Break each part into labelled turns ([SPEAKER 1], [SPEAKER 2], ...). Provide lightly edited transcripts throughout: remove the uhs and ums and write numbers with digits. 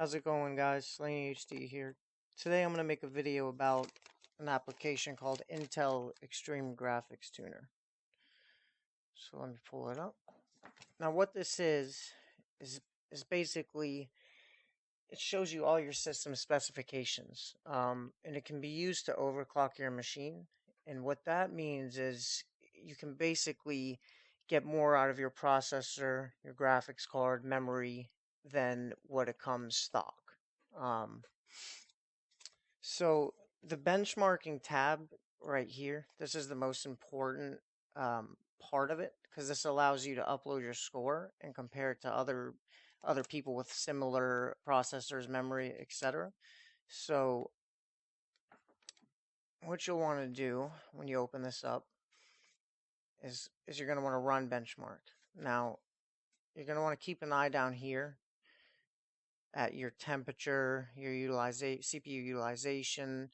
[SPEAKER 1] How's it going, guys? SlaneyHD here. Today I'm going to make a video about an application called Intel Extreme Graphics Tuner. So let me pull it up. Now what this is basically, it shows you all your system specifications, and it can be used to overclock your machine. And what that means is you can basically get more out of your processor, your graphics card, memory than what it comes stock. So the benchmarking tab right here, this is the most important part of it because this allows you to upload your score and compare it to other people with similar processors, memory, etc. So what you'll want to do when you open this up is you're going to want to run benchmark. Now you're going to want to keep an eye down here at your temperature, your CPU utilization,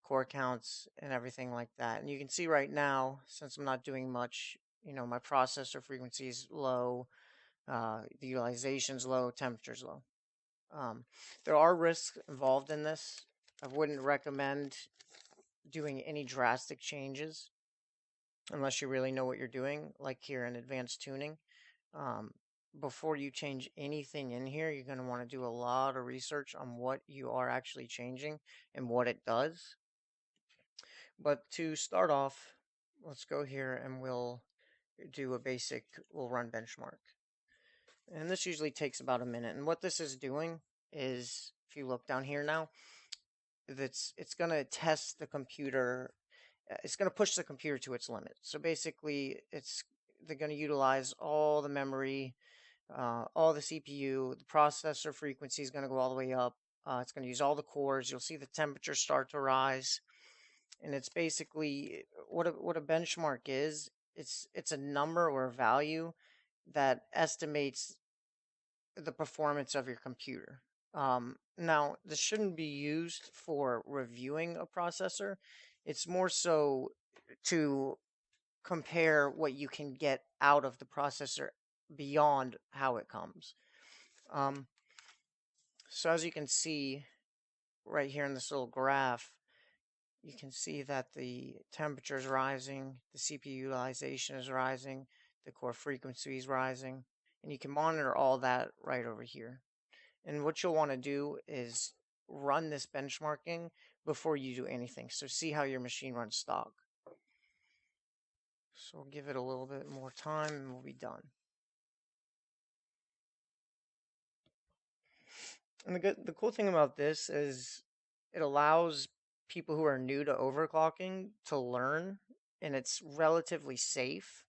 [SPEAKER 1] core counts, and everything like that. And you can see right now, since I'm not doing much, my processor frequency is low, the utilization's low, temperature's low. There are risks involved in this. I wouldn't recommend doing any drastic changes unless you really know what you're doing, like here in advanced tuning. Before you change anything in here, you're going to want to do a lot of research on what you are actually changing and what it does. But to start off, let's go here and we'll run benchmark. And this usually takes about a minute. And what this is doing is, if you look down here now, it's going to test the computer. It's going to push the computer to its limit. So basically, they're going to utilize all the memory, all the CPU, the processor frequency is going to go all the way up. It's going to use all the cores. You'll see the temperature start to rise. And it's basically what a benchmark is. It's a number or a value that estimates the performance of your computer. Now, this shouldn't be used for reviewing a processor. It's more so to compare what you can get out of the processor beyond how it comes. So as you can see right here in this little graph, you can see that the temperature is rising, the CPU utilization is rising, the core frequency is rising, and you can monitor all that right over here. And what you'll want to do is run this benchmarking before you do anything. So see how your machine runs stock. So we'll give it a little bit more time and we'll be done. And the cool thing about this is it allows people who are new to overclocking to learn, and it's relatively safe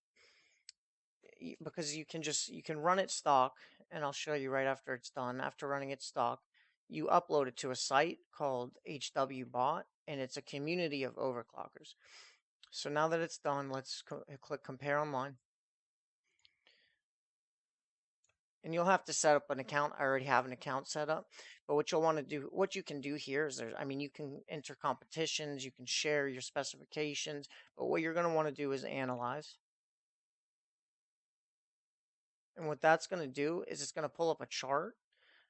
[SPEAKER 1] because you can run it stock, and I'll show you right after it's done. After running it stock, you upload it to a site called HWBot, and it's a community of overclockers. So now that it's done, let's click compare online. And you'll have to set up an account. I already have an account set up. But what you'll want to do, what you can do here is you can enter competitions, you can share your specifications, but what you're going to want to do is analyze. And what that's going to do is it's going to pull up a chart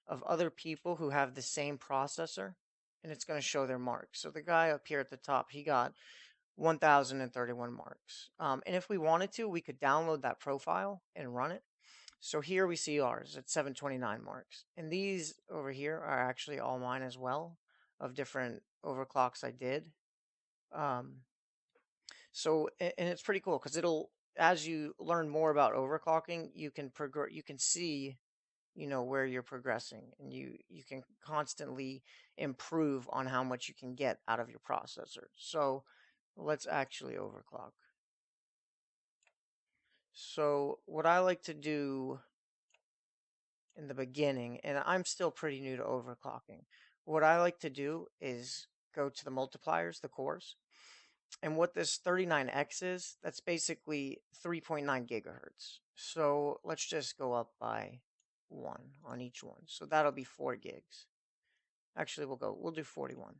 [SPEAKER 1] of other people who have the same processor, and it's going to show their marks. So the guy up here at the top, he got 1,031 marks. And if we wanted to, we could download that profile and run it. So here we see ours at 729 marks. And these over here are actually all mine as well, of different overclocks I did. And it's pretty cool because as you learn more about overclocking, you can see, where you're progressing, and you can constantly improve on how much you can get out of your processor. So let's actually overclock. So what I like to do in the beginning, and I'm still pretty new to overclocking, what I like to do is go to the multipliers, the cores. And what this 39X is, that's basically 3.9 gigahertz. So let's just go up by 1 on each one. So that'll be 4 gigs. Actually, we'll do 41.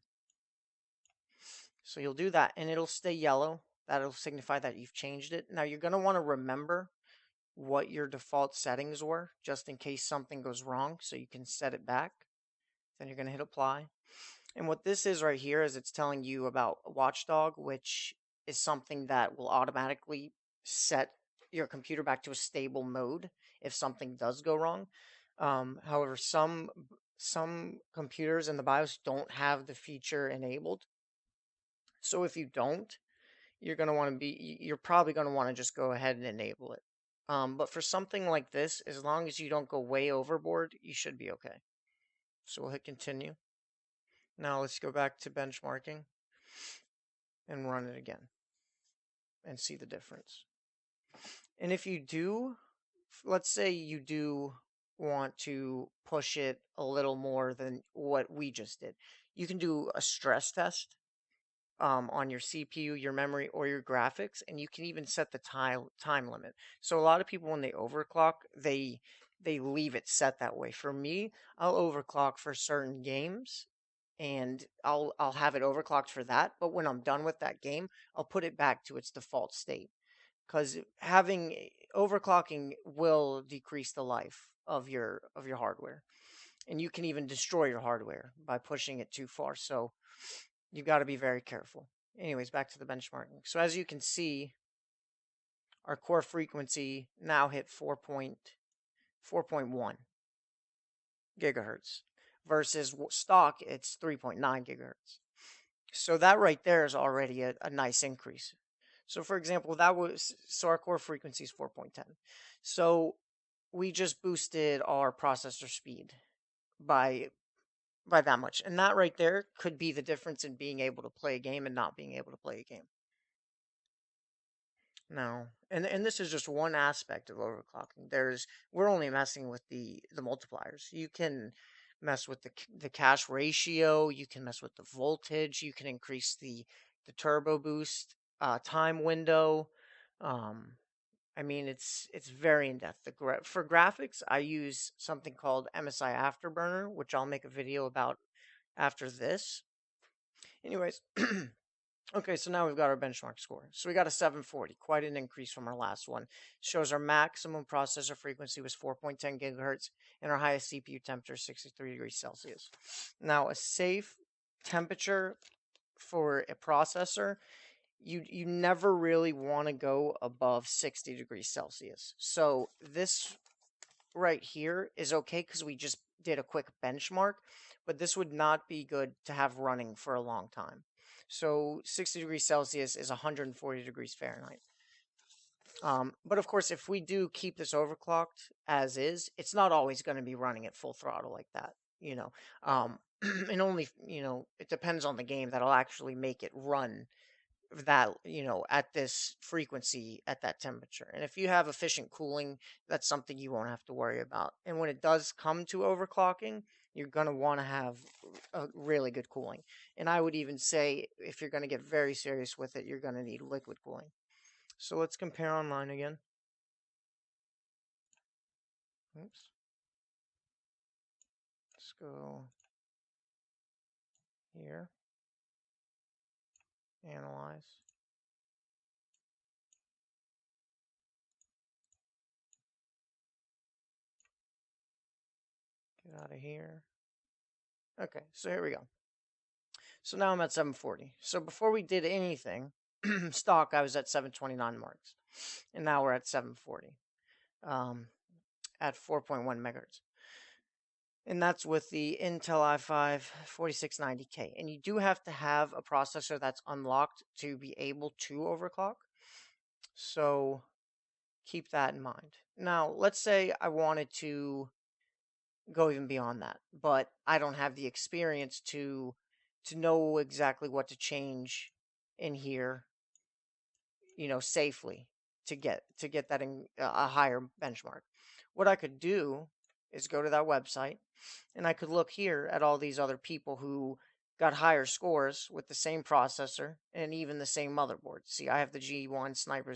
[SPEAKER 1] So you'll do that, and it'll stay yellow. That'll signify that you've changed it. Now, you're going to want to remember what your default settings were, just in case something goes wrong, so you can set it back. Then you're going to hit apply. And what this is right here is it's telling you about Watchdog, which is something that will automatically set your computer back to a stable mode if something does go wrong. However, some computers in the BIOS don't have the feature enabled. So if you don't, you're probably going to want to just go ahead and enable it. But for something like this, as long as you don't go way overboard, you should be okay. So we'll hit continue. Now let's go back to benchmarking and run it again and see the difference. And if you do, let's say you do want to push it a little more than what we just did, you can do a stress test on your CPU, your memory, or your graphics, and you can even set the time limit. So a lot of people, when they overclock, they leave it set that way. For me, I'll overclock for certain games, and I'll have it overclocked for that. But when I'm done with that game, I'll put it back to its default state, because having overclocking will decrease the life of your hardware, and you can even destroy your hardware by pushing it too far. So you've got to be very careful. Anyways, back to the benchmarking. So as you can see, our core frequency now hit 4.1 gigahertz versus stock, it's 3.9 gigahertz. So that right there is already a nice increase. So for example, so our core frequency is 4.10. So we just boosted our processor speed by that much. And that right there could be the difference in being able to play a game and not being able to play a game. No. And this is just one aspect of overclocking. We're only messing with the multipliers. You can mess with the cache ratio, you can mess with the voltage, you can increase the turbo boost time window. Um I mean, it's very in depth. For graphics, I use something called MSI Afterburner, which I'll make a video about after this. Anyways, okay, so now we've got our benchmark score. So we got a 740, quite an increase from our last one. Shows our maximum processor frequency was 4.10 gigahertz, and our highest CPU temperature 63 degrees Celsius. Now, a safe temperature for a processor, you never really want to go above 60 degrees Celsius. So this right here is okay because we just did a quick benchmark, but this would not be good to have running for a long time. So 60 degrees Celsius is 140 degrees Fahrenheit. But of course, if we do keep this overclocked as is, it's not always going to be running at full throttle like that, you know. And only, it depends on the game that'll actually make it run that, at this frequency, at that temperature. And if you have efficient cooling, that's something you won't have to worry about. And when it does come to overclocking, you're going to want to have a really good cooling. And I would even say, if you're going to get very serious with it, you're going to need liquid cooling. So let's compare online again. Oops. Let's go here. Analyze. Get out of here. Okay, so here we go. So now I'm at 740. So before we did anything, stock, I was at 729 marks. And now we're at 740 at 4.1 megahertz. And that's with the Intel i5 4690K. And you do have to have a processor that's unlocked to be able to overclock. So keep that in mind. Now, let's say I wanted to go even beyond that, but I don't have the experience to know exactly what to change in here, safely to get that in a higher benchmark. What I could do is go to that website, and I could look here at all these other people who got higher scores with the same processor and even the same motherboard. See, I have the G1 Sniper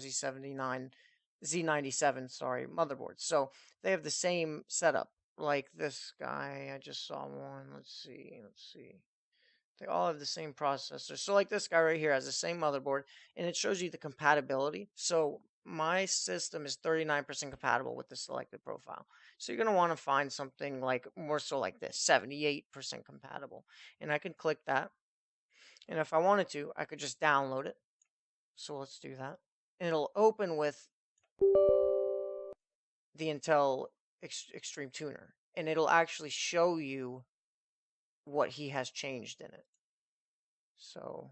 [SPEAKER 1] Z97, sorry, motherboard. So they have the same setup. Like this guy, I just saw one. Let's see. They all have the same processor. So like this guy right here has the same motherboard, and it shows you the compatibility. So my system is 39% compatible with the selected profile. So you're going to want to find something like more so like this, 78% compatible. And I can click that. And if I wanted to, I could just download it. So let's do that. And it'll open with the Intel Extreme Tuner. And it'll actually show you what he has changed in it. So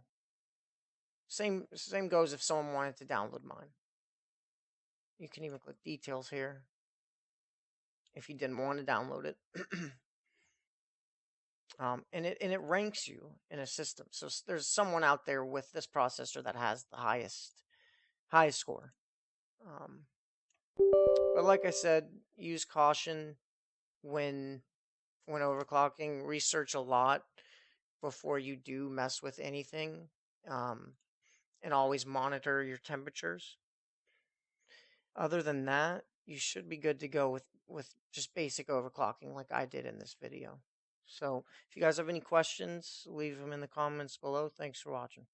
[SPEAKER 1] same goes if someone wanted to download mine. You can even click details here if you didn't want to download it. And it ranks you in a system. So there's someone out there with this processor that has the highest score. But like I said, use caution when overclocking. Research a lot before you do mess with anything, and always monitor your temperatures. Other than that, you should be good to go with just basic overclocking like I did in this video. So if you guys have any questions, leave them in the comments below. Thanks for watching.